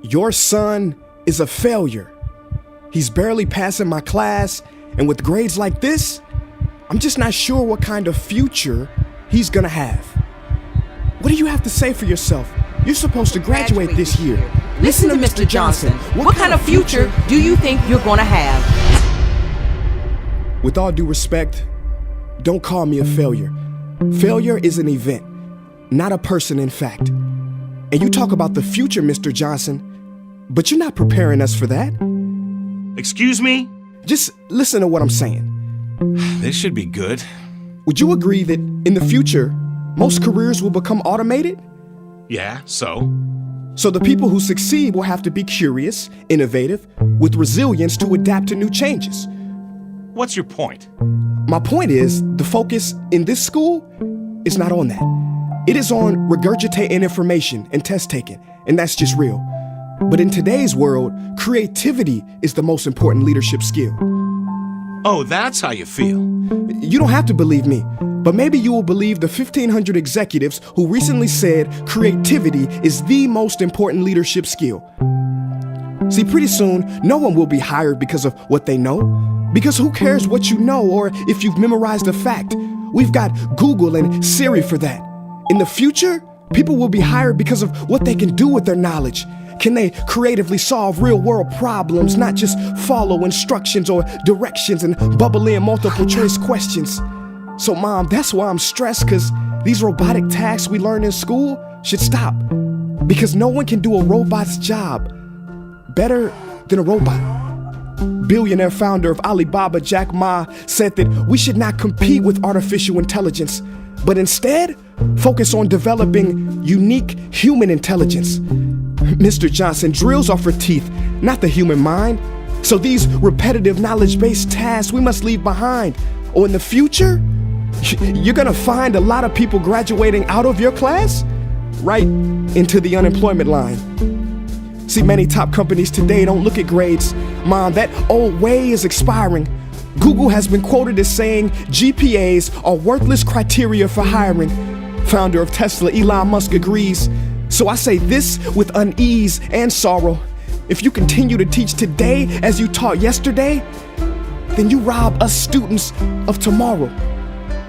Your son is a failure. He's barely passing my class, and with grades like this, I'm just not sure what kind of future he's gonna have. What do you have to say for yourself? You're supposed to graduate this year. Listen to Mr. Johnson. What kind of future do you think you're gonna have? With all due respect, don't call me a failure. Failure is an event, not a person, in fact. And you talk about the future, Mr. Johnson, but you're not preparing us for that. Excuse me? Just listen to what I'm saying. This should be good. Would you agree that in the future, most careers will become automated? Yeah, so? So the people who succeed will have to be curious, innovative, with resilience to adapt to new changes. What's your point? My point is, the focus in this school is not on that. It is on regurgitating information and test taking, and that's just real. But in today's world, creativity is the most important leadership skill. Oh, that's how you feel. You don't have to believe me, but maybe you will believe the 1,500 executives who recently said creativity is the most important leadership skill. See, pretty soon, no one will be hired because of what they know. Because who cares what you know or if you've memorized a fact? We've got Google and Siri for that. In the future, people will be hired because of what they can do with their knowledge. Can they creatively solve real-world problems, not just follow instructions or directions and bubble in multiple choice questions? So, Mom, that's why I'm stressed, because these robotic tasks we learn in school should stop. Because no one can do a robot's job better than a robot. Billionaire founder of Alibaba, Jack Ma, said that we should not compete with artificial intelligence, but instead focus on developing unique human intelligence. Mr. Johnson, drills are for teeth, not the human mind. So these repetitive knowledge-based tasks we must leave behind. Or in the future, you're gonna find a lot of people graduating out of your class right into the unemployment line. See, many top companies today don't look at grades. Mom, that old way is expiring. Google has been quoted as saying GPAs are worthless criteria for hiring. Founder of Tesla, Elon Musk, agrees. So I say this with unease and sorrow. If you continue to teach today as you taught yesterday, then you rob us students of tomorrow.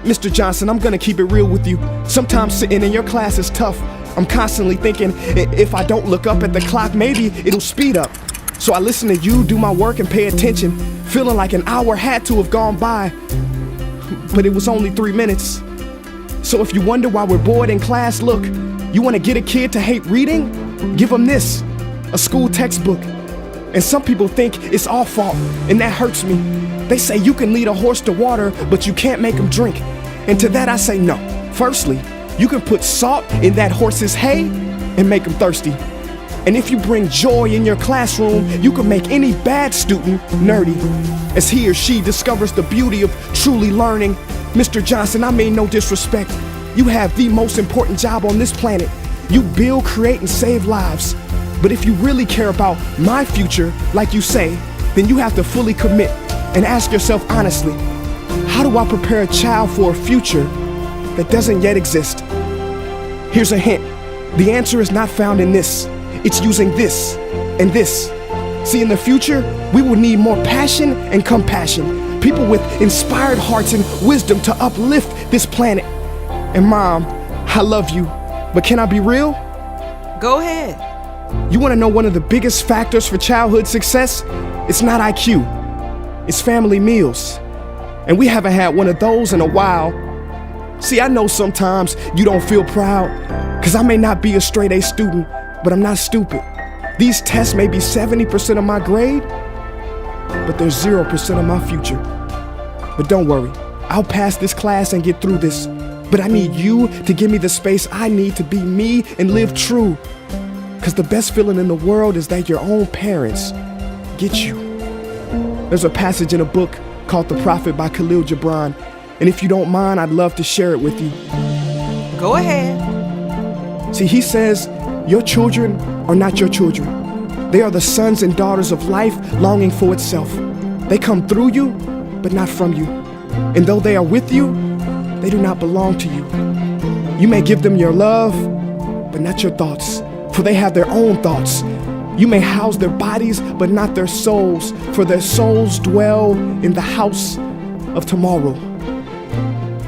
Mr. Johnson, I'm gonna keep it real with you. Sometimes sitting in your class is tough. I'm constantly thinking, if I don't look up at the clock, maybe it'll speed up. So I listen to you do my work and pay attention, feeling like an hour had to have gone by. But it was only 3 minutes. So if you wonder why we're bored in class, look, you want to get a kid to hate reading? Give them this, a school textbook. And some people think it's our fault, and that hurts me. They say you can lead a horse to water, but you can't make him drink. And to that I say no. Firstly, you can put salt in that horse's hay and make him thirsty. And if you bring joy in your classroom, you can make any bad student nerdy as he or she discovers the beauty of truly learning. Mr. Johnson, I mean no disrespect. You have the most important job on this planet. You build, create, and save lives. But if you really care about my future, like you say, then you have to fully commit and ask yourself honestly, how do I prepare a child for a future that doesn't yet exist? Here's a hint. The answer is not found in this. It's using this and this. See, in the future, we will need more passion and compassion. People with inspired hearts and wisdom to uplift this planet. And Mom, I love you, but can I be real? Go ahead. You want to know one of the biggest factors for childhood success? It's not IQ. It's family meals. And we haven't had one of those in a while. See, I know sometimes you don't feel proud, because I may not be a straight A student, but I'm not stupid. These tests may be 70% of my grade, but they're 0% of my future. But don't worry, I'll pass this class and get through this. But I need you to give me the space I need to be me and live true. Because the best feeling in the world is that your own parents get you. There's a passage in a book called The Prophet by Khalil Gibran. And if you don't mind, I'd love to share it with you. Go ahead. See, he says, your children are not your children. They are the sons and daughters of life longing for itself. They come through you, but not from you. And though they are with you, they do not belong to you. You may give them your love, but not your thoughts, for they have their own thoughts. You may house their bodies, but not their souls, for their souls dwell in the house of tomorrow.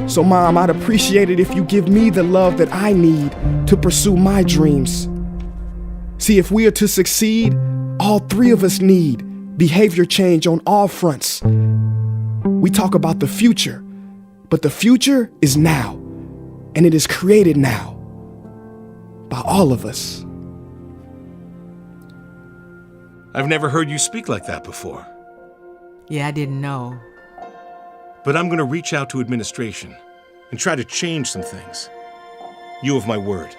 So, Mom, I'd appreciate it if you give me the love that I need to pursue my dreams. See, if we are to succeed, all three of us need behavior change on all fronts. We talk about the future, but the future is now, and it is created now by all of us. I've never heard you speak like that before. Yeah, I didn't know. But I'm gonna reach out to administration and try to change some things. You have my word.